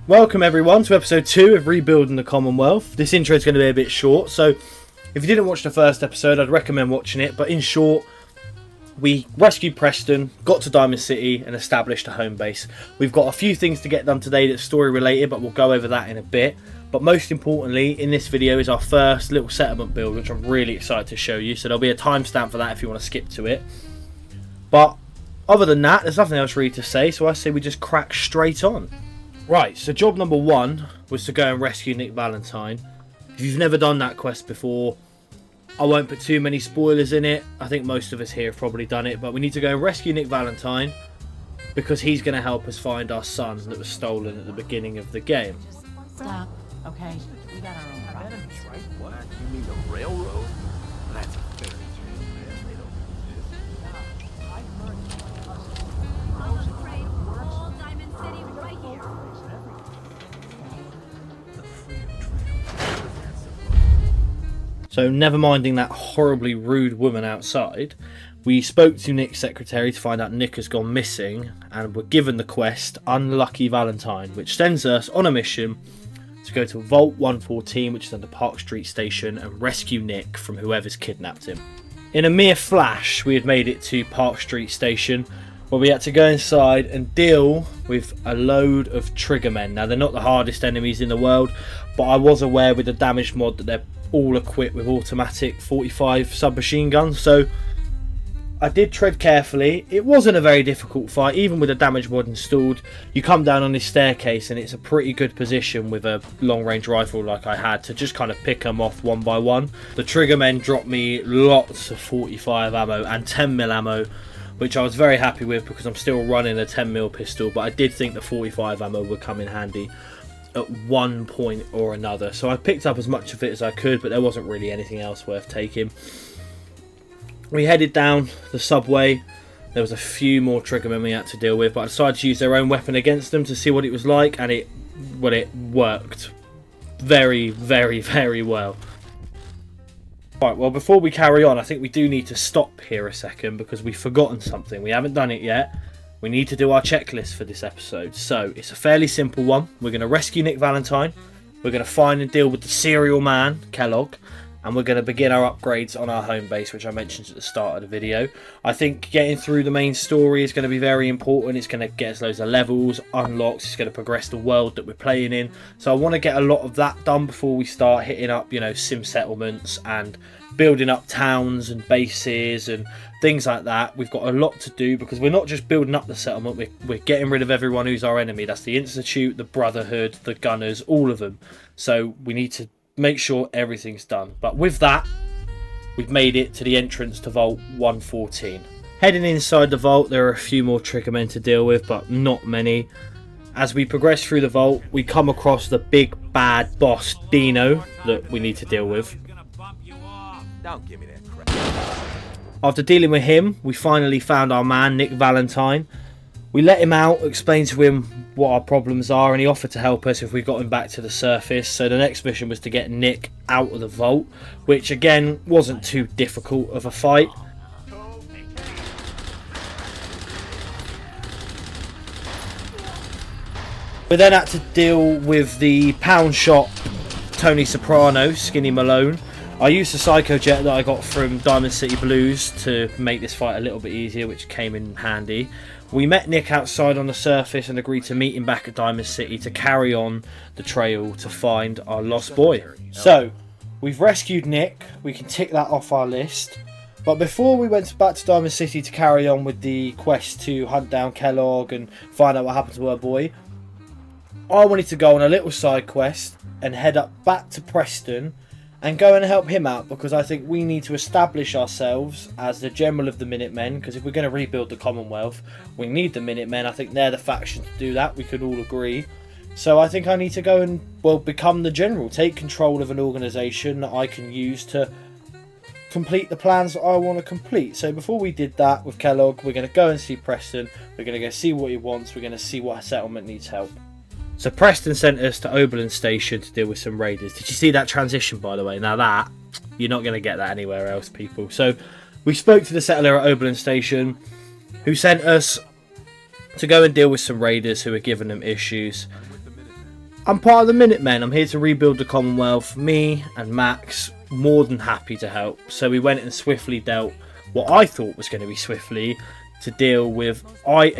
Welcome everyone to episode 2 of Rebuilding the Commonwealth. This intro is going to be a bit short, so if you didn't watch the first episode, I'd recommend watching it. But in short, we rescued Preston, got to Diamond City and established a home base. We've got a few things to get done today that's story related, but we'll go over that in a bit. But most importantly, in this video is our first little settlement build, which I'm really excited to show you. So there'll be a timestamp for that if you want to skip to it. But other than that, there's nothing else really to say, so I say we just crack straight on. Right, so job number 1 was to go and rescue Nick Valentine. If you've never done that quest before, I won't put too many spoilers in it. I think most of us here have probably done it, but we need to go and rescue Nick Valentine because he's going to help us find our son that was stolen at the beginning of the game. Stop. Okay, we got our own problems. Right? What? You mean the railroad? That's a fairy tale, man. They don't exist. All Diamond City right here. So never minding that horribly rude woman outside, we spoke to Nick's secretary to find out Nick has gone missing and were given the quest Unlucky Valentine, which sends us on a mission to go to Vault 114, which is under Park Street Station, and rescue Nick from whoever's kidnapped him. In a mere flash, we had made it to Park Street Station, where we had to go inside and deal with a load of triggermen. Now, they're not the hardest enemies in the world, but I was aware with the damage mod that they're all equipped with automatic 45 submachine guns, so I did tread carefully. It wasn't a very difficult fight, even with the damage mod installed. You come down on this staircase and it's a pretty good position with a long range rifle like I had to just kind of pick them off one by one. The triggermen dropped me lots of 45 ammo and 10mm ammo, which I was very happy with because I'm still running a 10mm pistol, but I did think the 45 ammo would come in handy at one point or another. So I picked up as much of it as I could, but there wasn't really anything else worth taking. We headed down the subway. There was a few more triggermen we had to deal with, but I decided to use their own weapon against them to see what it was like, and it worked very, very, very well. Right, well, before we carry on, I think we do need to stop here a second because we've forgotten something. We haven't done it yet. We need to do our checklist for this episode. So it's a fairly simple one. We're going to rescue Nick Valentine. We're going to find and deal with the serial man, Kellogg. And we're going to begin our upgrades on our home base, which I mentioned at the start of the video. I think getting through the main story is going to be very important. It's going to get us loads of levels, unlocks. It's going to progress the world that we're playing in. So I want to get a lot of that done before we start hitting up, sim settlements and building up towns and bases and things like that. We've got a lot to do because we're not just building up the settlement. We're getting rid of everyone who's our enemy. That's the Institute, the Brotherhood, the Gunners, all of them. So we need to make sure everything's done. But with that, we've made it to the entrance to Vault 114. Heading inside the vault, there are a few more triggermen to deal with, but not many. As we progress through the vault, we come across the big bad boss Dino that we need to deal with. Don't give me that crap. After dealing with him, we finally found our man Nick Valentine. We let him out, explained to him what our problems are, and he offered to help us if we got him back to the surface. So the next mission was to get Nick out of the vault, which again wasn't too difficult of a fight. We then had to deal with the pound shot Tony Soprano, Skinny Malone. I used the Psycho Jet that I got from Diamond City Blues to make this fight a little bit easier, which came in handy. We met Nick outside on the surface and agreed to meet him back at Diamond City to carry on the trail to find our lost boy. So, we've rescued Nick. We can tick that off our list. But before we went back to Diamond City to carry on with the quest to hunt down Kellogg and find out what happened to our boy, I wanted to go on a little side quest and head up back to Preston and go and help him out, because I think we need to establish ourselves as the general of the Minutemen, because if we're going to rebuild the Commonwealth, we need the Minutemen. I think they're the faction to do that, we could all agree. So I think I need to go and, become the general, take control of an organisation that I can use to complete the plans that I want to complete. So before we did that with Kellogg, we're going to go and see Preston, we're going to go see what he wants, we're going to see what settlement needs help. So Preston sent us to Oberlin Station to deal with some raiders. Did you see that transition, by the way? Now that, you're not going to get that anywhere else, people. So we spoke to the settler at Oberlin Station, who sent us to go and deal with some raiders who were giving them issues. I'm part of the Minutemen. I'm here to rebuild the Commonwealth. Me and Max, more than happy to help. So we went and swiftly dealt what I thought was going to be swiftly to deal with, I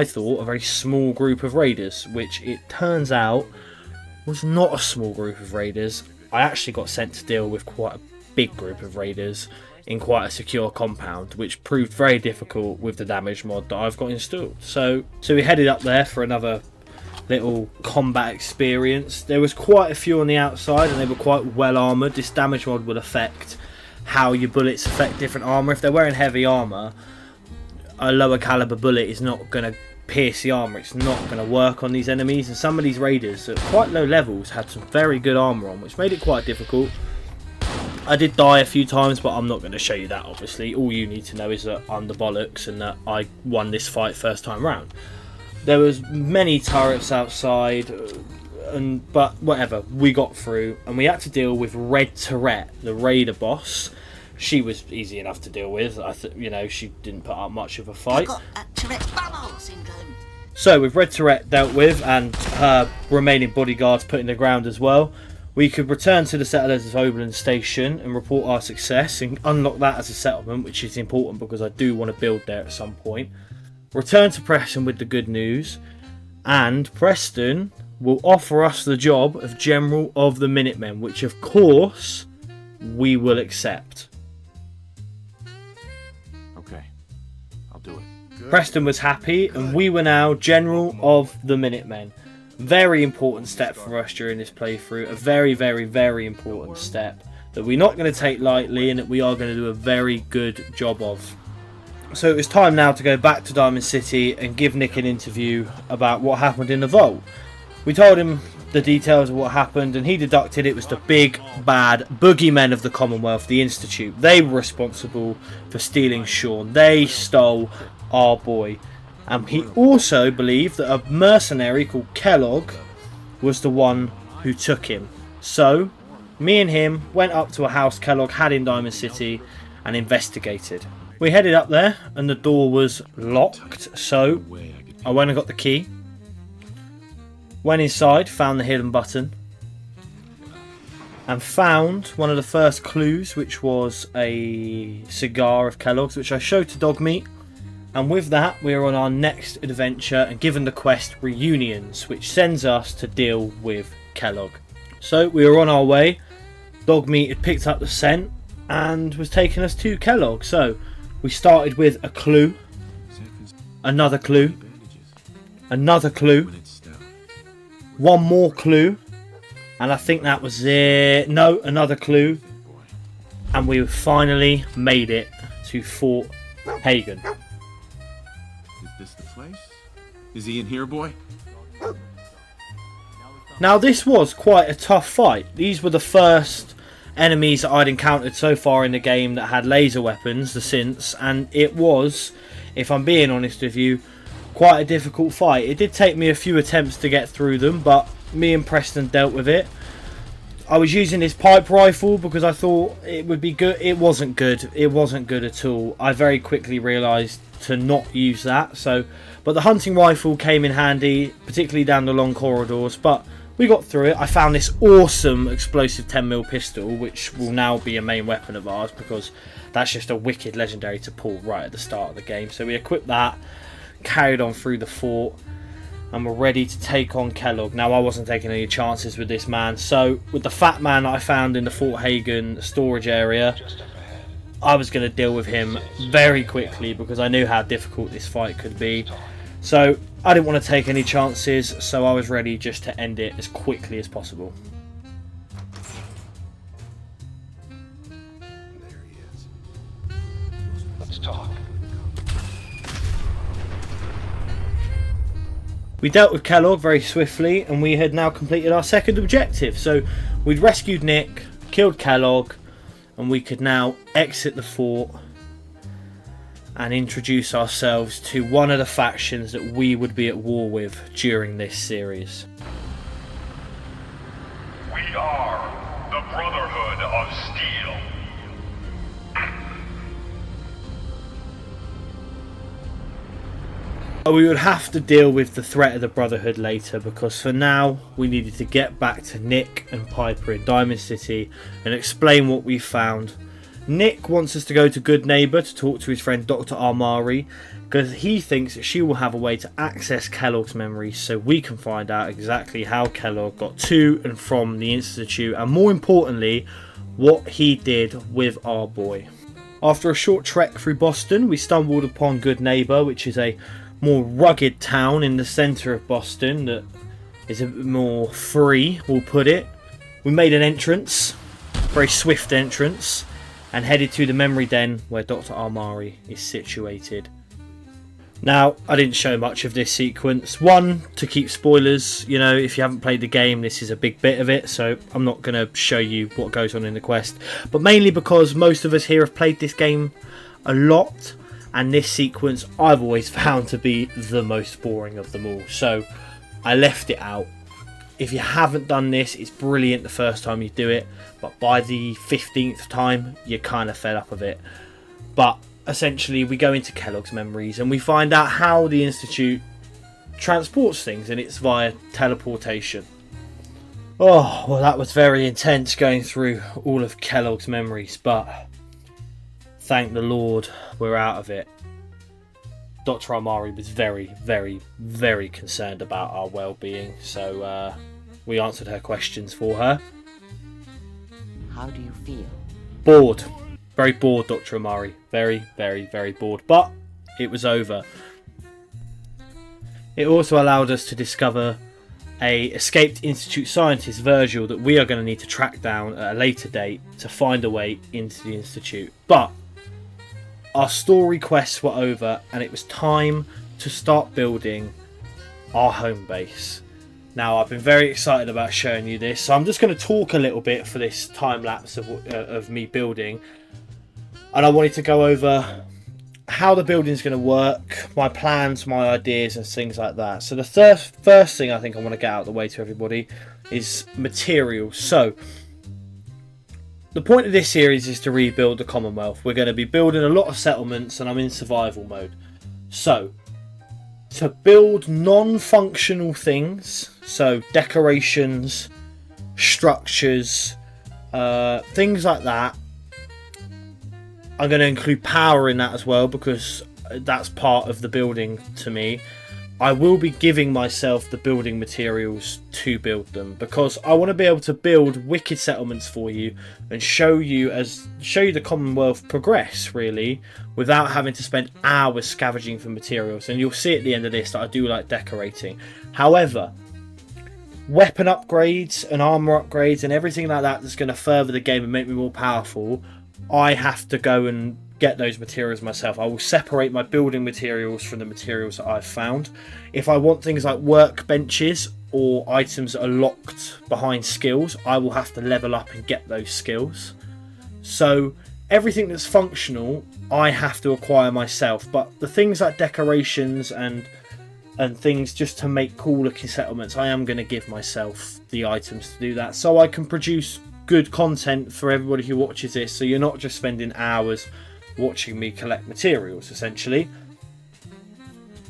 thought, a very small group of raiders, which it turns out was not a small group of raiders. I actually got sent to deal with quite a big group of raiders in quite a secure compound, which proved very difficult with the damage mod that I've got installed. So we headed up there for another little combat experience. There was quite a few on the outside and they were quite well armoured. This damage mod will affect how your bullets affect different armour. If they're wearing heavy armour, a lower caliber bullet is not going to pierce the armour. It's not going to work on these enemies, and some of these raiders at quite low levels had some very good armour on, which made it quite difficult. I did die a few times, but I'm not going to show you that, obviously. All you need to know is that I'm the bollocks and that I won this fight first time round. There was many turrets outside, but whatever, we got through, and we had to deal with Red Tourette, the raider boss. She was easy enough to deal with. She didn't put up much of a fight. Got Tourette bubble syndrome. So with Red Tourette dealt with and her remaining bodyguards put in the ground as well, we could return to the settlers of Oberlin Station and report our success and unlock that as a settlement, which is important because I do want to build there at some point. Return to Preston with the good news, and Preston will offer us the job of General of the Minutemen, which of course we will accept. Okay, I'll do it. Preston was happy, and we were now General of the Minutemen. Very important step for us during this playthrough. A very, very, very important step that we're not going to take lightly and that we are going to do a very good job of. So it was time now to go back to Diamond City and give Nick an interview about what happened in the vault. We told him the details of what happened, and he deducted it was the big, bad boogeymen of the Commonwealth, the Institute. They were responsible for stealing Sean. They stole our boy. And he also believed that a mercenary called Kellogg was the one who took him. So, me and him went up to a house Kellogg had in Diamond City and investigated. We headed up there and the door was locked, so I went and got the key. Went inside, found the hidden button, and found one of the first clues, which was a cigar of Kellogg's, which I showed to Dogmeat. And with that, we are on our next adventure and given the quest Reunions, which sends us to deal with Kellogg. So we were on our way. Dogmeat had picked up the scent and was taking us to Kellogg. So we started with a clue, another clue, another clue, one more clue, and I think that was it. No, another clue, and we finally made it to Fort Hagen. Is this the place? Is he in here, boy? Now this was quite a tough fight. These were the first enemies that I'd encountered so far in the game that had laser weapons, the synths, and it was, if I'm being honest with you, quite a difficult fight. It did take me a few attempts to get through them, but me and Preston dealt with it. I was using this pipe rifle because I thought it would be good. It wasn't good. It wasn't good at all. I very quickly realised to not use that. But the hunting rifle came in handy, particularly down the long corridors, but we got through it. I found this awesome explosive 10mm pistol, which will now be a main weapon of ours because that's just a wicked legendary to pull right at the start of the game. So we equipped that, carried on through the fort, and we're ready to take on Kellogg. Now I wasn't taking any chances with this man, so with the fat man that I found in the Fort Hagen storage area, I was going to deal with him very quickly because I knew how difficult this fight could be. So I didn't want to take any chances, so I was ready just to end it as quickly as possible. There he is. Let's talk. We dealt with Kellogg very swiftly, and we had now completed our second objective. So we'd rescued Nick, killed Kellogg, and we could now exit the fort and introduce ourselves to one of the factions that we would be at war with during this series. We are the Brotherhood of Steel. We would have to deal with the threat of the Brotherhood later, because for now we needed to get back to Nick and Piper in Diamond City and explain what we found. Nick wants us to go to Good Neighbour to talk to his friend Dr. Armari, because he thinks that she will have a way to access Kellogg's memories so we can find out exactly how Kellogg got to and from the Institute, and more importantly, what he did with our boy. After a short trek through Boston, we stumbled upon Good Neighbour, which is a more rugged town in the centre of Boston that is a bit more free, we'll put it. We made an entrance, very swift entrance, and headed to the memory den where Dr. Armari is situated. Now, I didn't show much of this sequence. One, to keep spoilers, you know, if you haven't played the game, this is a big bit of it, so I'm not going to show you what goes on in the quest. But mainly because most of us here have played this game a lot, and this sequence I've always found to be the most boring of them all. So I left it out. If you haven't done this, it's brilliant the first time you do it, but by the 15th time, you're kind of fed up of it. But essentially, we go into Kellogg's memories and we find out how the Institute transports things, and it's via teleportation. Oh, well, that was very intense going through all of Kellogg's memories, but thank the Lord we're out of it. Dr. Armari was very, very, very concerned about our well-being, so we answered her questions for her. How do you feel? Bored. Very bored, Dr. Amari. Very, very, very bored. But it was over. It also allowed us to discover a escaped Institute scientist, Virgil, that we are going to need to track down at a later date to find a way into the Institute. But our story quests were over, and it was time to start building our home base. Now, I've been very excited about showing you this, so I'm just going to talk a little bit for this time lapse of me building. And I wanted to go over how the building's going to work, my plans, my ideas, and things like that. So the first thing I think I want to get out of the way to everybody is materials. So the point of this series is to rebuild the Commonwealth. We're going to be building a lot of settlements, and I'm in survival mode. So to build non-functional things, so decorations, structures, things like that, I'm going to include power in that as well, because that's part of the building to me. I will be giving myself the building materials to build them, because I want to be able to build wicked settlements for you and show you the Commonwealth progress, really, without having to spend hours scavenging for materials. And you'll see at the end of this that I do like decorating. However, weapon upgrades and armor upgrades and everything like that that's going to further the game and make me more powerful, I have to go and get those materials myself. I will separate my building materials from the materials that I've found. If I want things like workbenches or items that are locked behind skills, I will have to level up and get those skills. So everything that's functional, I have to acquire myself. But the things like decorations and things just to make cool looking settlements, I am going to give myself the items to do that, so I can produce good content for everybody who watches this, so you're not just spending hours watching me collect materials. Essentially,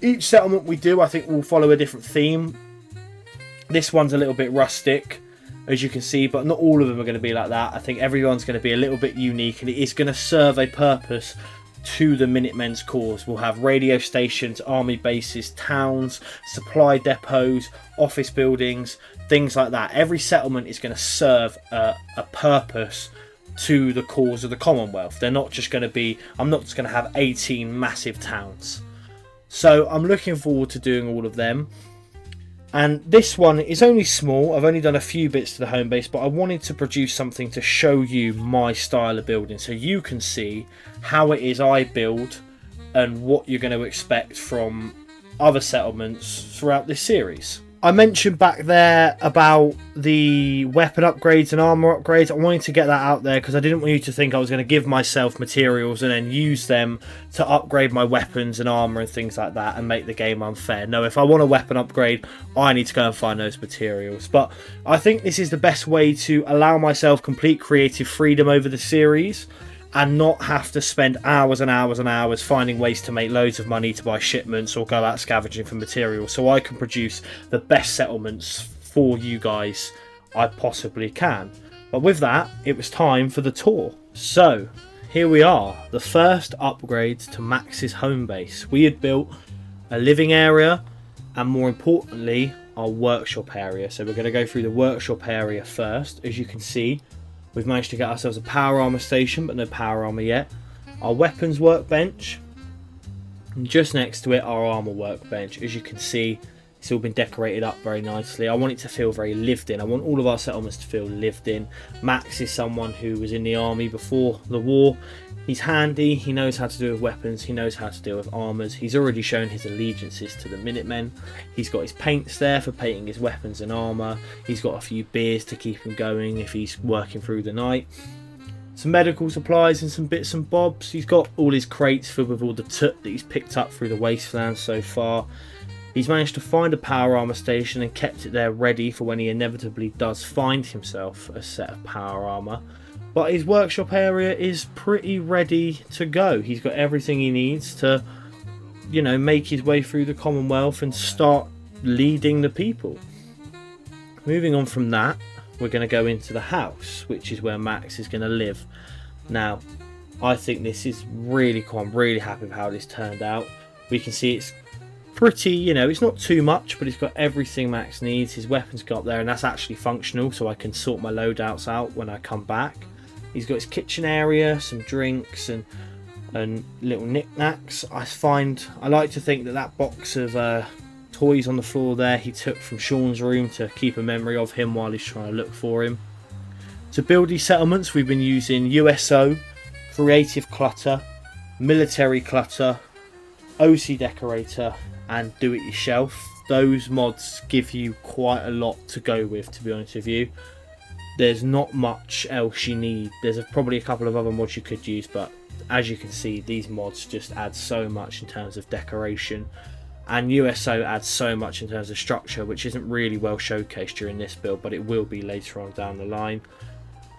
each settlement we do, I think, will follow a different theme. This one's a little bit rustic, as you can see, but not all of them are going to be like that. I think everyone's going to be a little bit unique, and it is going to serve a purpose to the Minutemen's cause. We'll have radio stations, army bases, towns, supply depots, office buildings, things like that. Every settlement is going to serve a purpose to the cause of the Commonwealth. They're not just going to be, I'm not just going to have 18 massive towns. So I'm looking forward to doing all of them. And this one is only small. I've only done a few bits to the home base, but I wanted to produce something to show you my style of building, so you can see how it is I build and what you're going to expect from other settlements throughout this series. I mentioned back there about the weapon upgrades and armor upgrades. I wanted to get that out there because I didn't want you to think I was going to give myself materials and then use them to upgrade my weapons and armor and things like that and make the game unfair. No, if I want a weapon upgrade, I need to go and find those materials. But I think this is the best way to allow myself complete creative freedom over the series. and not have to spend hours and hours and hours finding ways to make loads of money to buy shipments or go out scavenging for materials, so I can produce the best settlements for you guys I possibly can. But with that, it was time for the tour. So here we are, the first upgrades to Max's home base. We had built a living area and, more importantly, our workshop area. So we're going to go through the workshop area first. As you can see, we've managed to get ourselves a power armor station, but no power armor yet. Our weapons workbench, and just next to it our armor workbench. As you can see, it's all been decorated up very nicely. I want it to feel very lived in. I want all of our settlements to feel lived in. Max is someone who was in the army before the war. He's handy, he knows how to deal with weapons, he knows how to deal with armours. He's already shown his allegiances to the Minutemen. He's got his paints there for painting his weapons and armour. He's got a few beers to keep him going if he's working through the night. Some medical supplies and some bits and bobs. He's got all his crates filled with all the toot that he's picked up through the wasteland so far. He's managed to find a power armor station and kept it there ready for when he inevitably does find himself a set of power armor. But his workshop area is pretty ready to go. He's got everything he needs to, you know, make his way through the Commonwealth and start leading the people. Moving on from that, we're going to go into the house, which is where Max is going to live. Now, I think this is really cool. I'm really happy with how this turned out. We can see it's pretty, you know, it's not too much, but it's got everything Max needs. His weapons got there, and that's actually functional, so I can sort my loadouts out when I come back. He's got his kitchen area, some drinks and little knickknacks. I like to think that that box of toys on the floor there he took from Sean's room to keep a memory of him while he's trying to look for him. To build these settlements, we've been using USO, Creative Clutter, Military Clutter, OC Decorator and Do It Yourself. Those mods give you quite a lot to go with, to be honest with you. There's not much else you need. There's probably a couple of other mods you could use, but as you can see, these mods just add so much in terms of decoration, and USO adds so much in terms of structure, which isn't really well showcased during this build, but it will be later on down the line.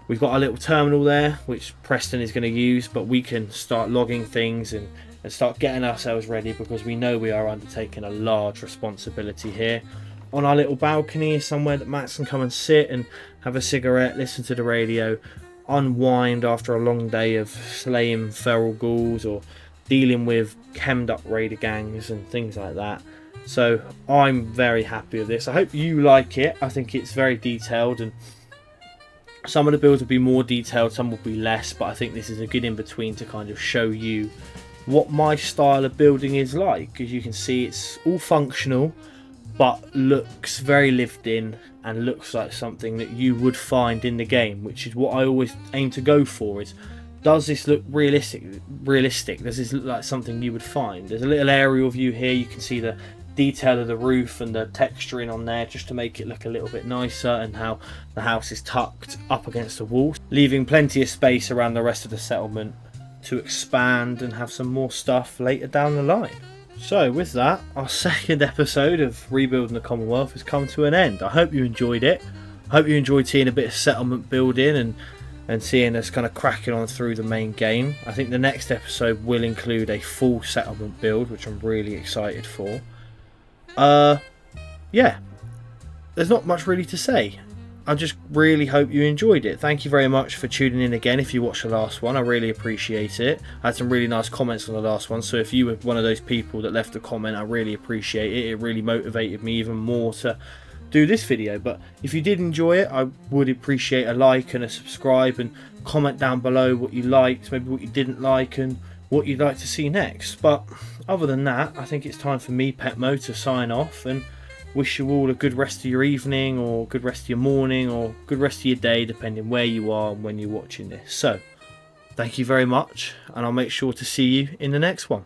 We've got our little terminal there, which Preston is going to use, but we can start logging things and start getting ourselves ready, because we know we are undertaking a large responsibility here. On our little balcony is somewhere that Max can come and sit and have a cigarette, listen to the radio, unwind after a long day of slaying feral ghouls or dealing with chemmed up raider gangs and things like that. So I'm very happy with this. I hope you like it. I think it's very detailed, and some of the builds will be more detailed, some will be less, but I think this is a good in between to kind of show you what my style of building is like. As you can see, it's all functional but looks very lived in and looks like something that you would find in the game, which is what I always aim to go for. Is, does this look realistic? Does this look like something you would find? There's a little aerial view here. You can see the detail of the roof and the texturing on there just to make it look a little bit nicer, and how the house is tucked up against the wall, leaving plenty of space around the rest of the settlement to expand and have some more stuff later down the line. So with that, our second episode of Rebuilding the Commonwealth has come to an end. I hope you enjoyed it. I hope you enjoyed seeing a bit of settlement building and seeing us kind of cracking on through the main game. I think the next episode will include a full settlement build, which I'm really excited for. Yeah, there's not much really to say. I just really hope you enjoyed it. Thank you very much for tuning in again. If you watched the last one, I really appreciate it. I had some really nice comments on the last one, so if you were one of those people that left a comment, I really appreciate it. It really motivated me even more to do this video. But if you did enjoy it, I would appreciate a like and a subscribe, and comment down below what you liked, maybe what you didn't like, and what you'd like to see next. But other than that, I think it's time for me, Petmo, to sign off and wish you all a good rest of your evening, or good rest of your morning, or good rest of your day, depending where you are and when you're watching this. So thank you very much, and I'll make sure to see you in the next one.